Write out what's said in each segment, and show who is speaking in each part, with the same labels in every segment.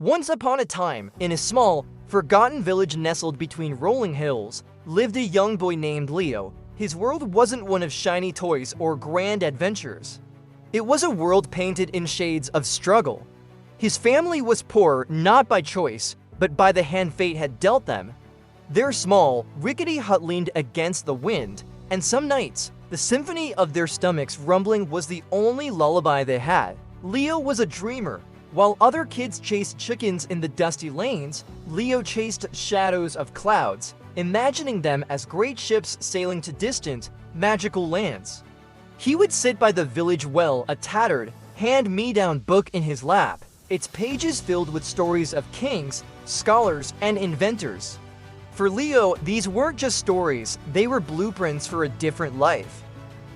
Speaker 1: Once upon a time, in a small, forgotten village nestled between rolling hills, lived a young boy named Leo. His world wasn't one of shiny toys or grand adventures. It was a world painted in shades of struggle. His family was poor not by choice, but by the hand fate had dealt them. Their small, rickety hut leaned against the wind, and some nights, the symphony of their stomachs rumbling was the only lullaby they had. Leo was a dreamer. While other kids chased chickens in the dusty lanes, Leo chased shadows of clouds, imagining them as great ships sailing to distant, magical lands. He would sit by the village well, a tattered, hand-me-down book in his lap, its pages filled with stories of kings, scholars, and inventors. For Leo, these weren't just stories, they were blueprints for a different life.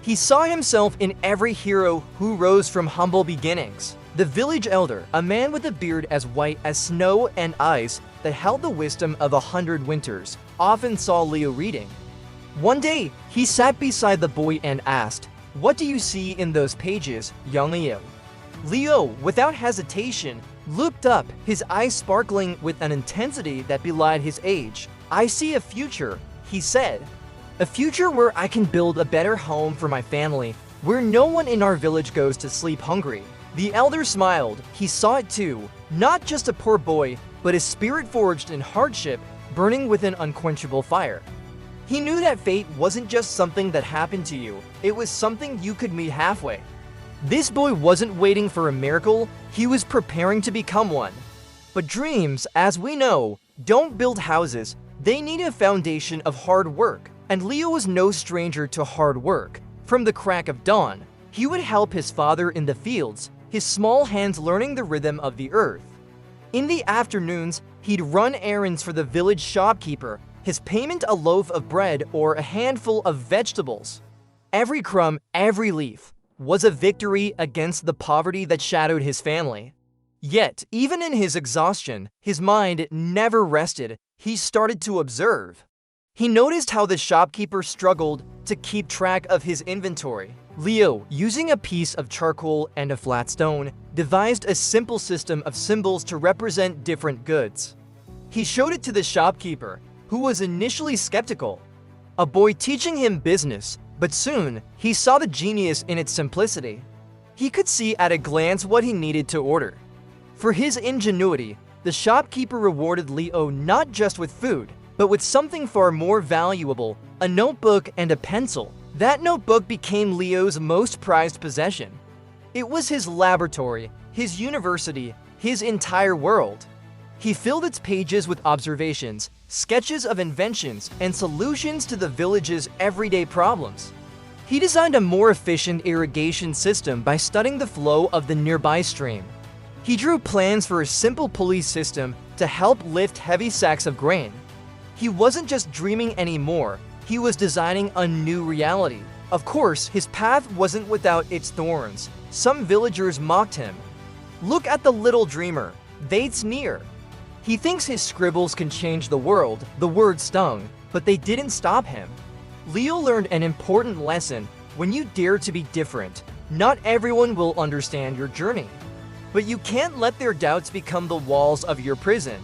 Speaker 1: He saw himself in every hero who rose from humble beginnings. The village elder, a man with a beard as white as snow and ice that held the wisdom of 100 winters, often saw Leo reading. One day, he sat beside the boy and asked, "What do you see in those pages, young Leo?" Leo, without hesitation, looked up, his eyes sparkling with an intensity that belied his age. "I see a future," he said. "A future where I can build a better home for my family, where no one in our village goes to sleep hungry." The elder smiled. He saw it too, not just a poor boy, but a spirit forged in hardship, burning with an unquenchable fire. He knew that fate wasn't just something that happened to you, it was something you could meet halfway. This boy wasn't waiting for a miracle, he was preparing to become one. But dreams, as we know, don't build houses, they need a foundation of hard work. And Leo was no stranger to hard work. From the crack of dawn, he would help his father in the fields, his small hands learning the rhythm of the earth. In the afternoons, he'd run errands for the village shopkeeper, his payment a loaf of bread or a handful of vegetables. Every crumb, every leaf, was a victory against the poverty that shadowed his family. Yet, even in his exhaustion, his mind never rested. He started to observe. He noticed how the shopkeeper struggled to keep track of his inventory. Leo, using a piece of charcoal and a flat stone, devised a simple system of symbols to represent different goods. He showed it to the shopkeeper, who was initially skeptical. A boy teaching him business, but soon he saw the genius in its simplicity. He could see at a glance what he needed to order. For his ingenuity, the shopkeeper rewarded Leo not just with food, but with something far more valuable, a notebook and a pencil. That notebook became Leo's most prized possession. It was his laboratory, his university, his entire world. He filled its pages with observations, sketches of inventions, and solutions to the village's everyday problems. He designed a more efficient irrigation system by studying the flow of the nearby stream. He drew plans for a simple pulley system to help lift heavy sacks of grain. He wasn't just dreaming anymore, he was designing a new reality. Of course, his path wasn't without its thorns. Some villagers mocked him. "Look at the little dreamer," they'd sneer. "He thinks his scribbles can change the world." The words stung, but they didn't stop him. Leo learned an important lesson. When you dare to be different, not everyone will understand your journey. But you can't let their doubts become the walls of your prison.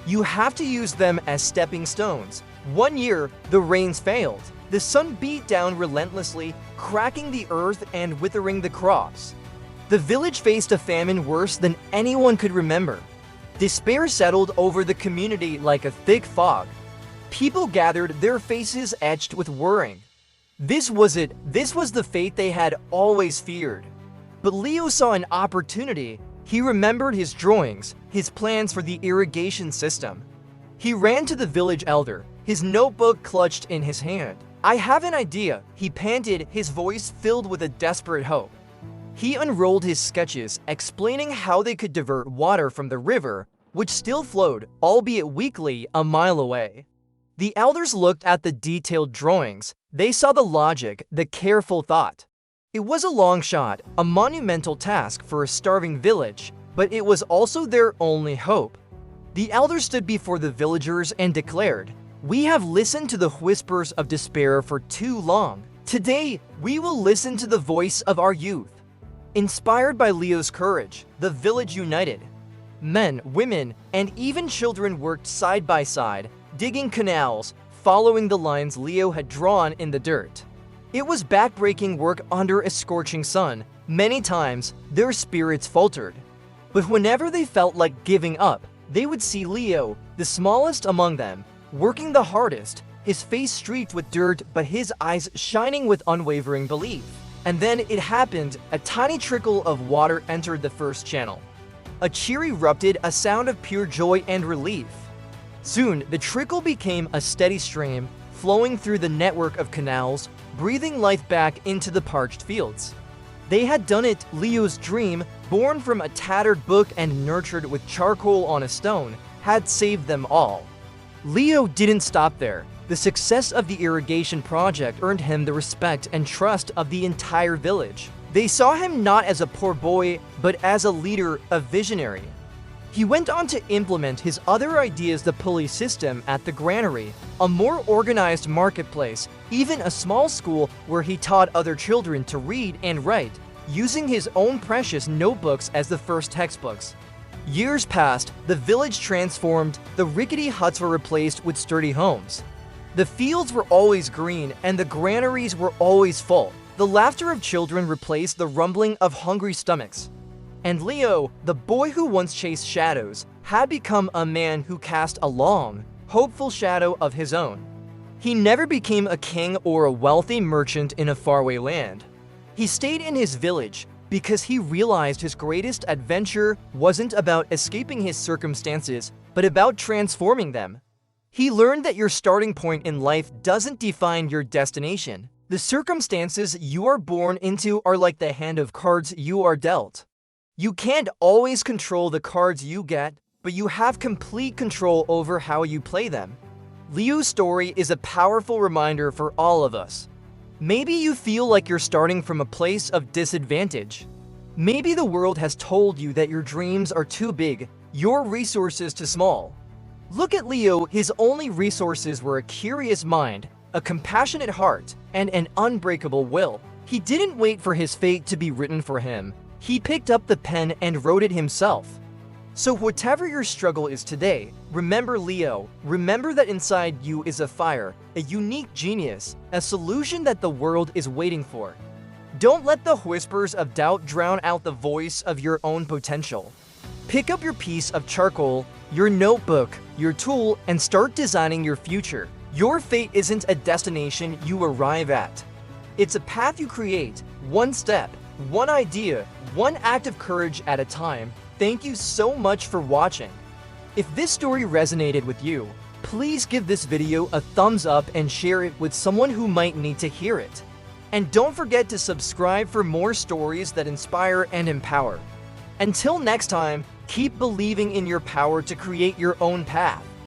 Speaker 1: You have to use them as stepping stones. One year, the rains failed. The sun beat down relentlessly, cracking the earth and withering the crops. The village faced a famine worse than anyone could remember. Despair settled over the community like a thick fog. People gathered, their faces etched with worrying. This was it. This was the fate they had always feared. But Leo saw an opportunity. He remembered his drawings, his plans for the irrigation system. He ran to the village elder, his notebook clutched in his hand. "I have an idea," he panted, his voice filled with a desperate hope. He unrolled his sketches, explaining how they could divert water from the river, which still flowed, albeit weakly, a mile away. The elders looked at the detailed drawings. They saw the logic, the careful thought. It was a long shot, a monumental task for a starving village, but it was also their only hope. The elders stood before the villagers and declared, "We have listened to the whispers of despair for too long. Today, we will listen to the voice of our youth." Inspired by Leo's courage, the village united. Men, women, and even children worked side by side, digging canals, following the lines Leo had drawn in the dirt. It was backbreaking work under a scorching sun. Many times, their spirits faltered. But whenever they felt like giving up, they would see Leo, the smallest among them, working the hardest, his face streaked with dirt but his eyes shining with unwavering belief. And then it happened. A tiny trickle of water entered the first channel. A cheer erupted, a sound of pure joy and relief. Soon, the trickle became a steady stream, flowing through the network of canals, breathing life back into the parched fields. They had done it. Leo's dream, born from a tattered book and nurtured with charcoal on a stone, had saved them all. Leo didn't stop there. The success of the irrigation project earned him the respect and trust of the entire village. They saw him not as a poor boy, but as a leader, a visionary. He went on to implement his other ideas: the pulley system at the granary, a more organized marketplace, even a small school where he taught other children to read and write, using his own precious notebooks as the first textbooks. Years passed, the village transformed, the rickety huts were replaced with sturdy homes. The fields were always green and the granaries were always full. The laughter of children replaced the rumbling of hungry stomachs. And Leo, the boy who once chased shadows, had become a man who cast a long, hopeful shadow of his own. He never became a king or a wealthy merchant in a faraway land. He stayed in his village because he realized his greatest adventure wasn't about escaping his circumstances, but about transforming them. He learned that your starting point in life doesn't define your destination. The circumstances you are born into are like the hand of cards you are dealt. You can't always control the cards you get, but you have complete control over how you play them. Leo's story is a powerful reminder for all of us. Maybe you feel like you're starting from a place of disadvantage. Maybe the world has told you that your dreams are too big, your resources too small. Look at Leo. His only resources were a curious mind, a compassionate heart, and an unbreakable will. He didn't wait for his fate to be written for him. He picked up the pen and wrote it himself. So whatever your struggle is today, remember Leo. Remember that inside you is a fire, a unique genius, a solution that the world is waiting for. Don't let the whispers of doubt drown out the voice of your own potential. Pick up your piece of charcoal, your notebook, your tool, and start designing your future. Your fate isn't a destination you arrive at. It's a path you create, one step, one idea, one act of courage at a time. Thank you so much for watching. If this story resonated with you, please give this video a thumbs up and share it with someone who might need to hear it. And don't forget to subscribe for more stories that inspire and empower. Until next time, keep believing in your power to create your own path.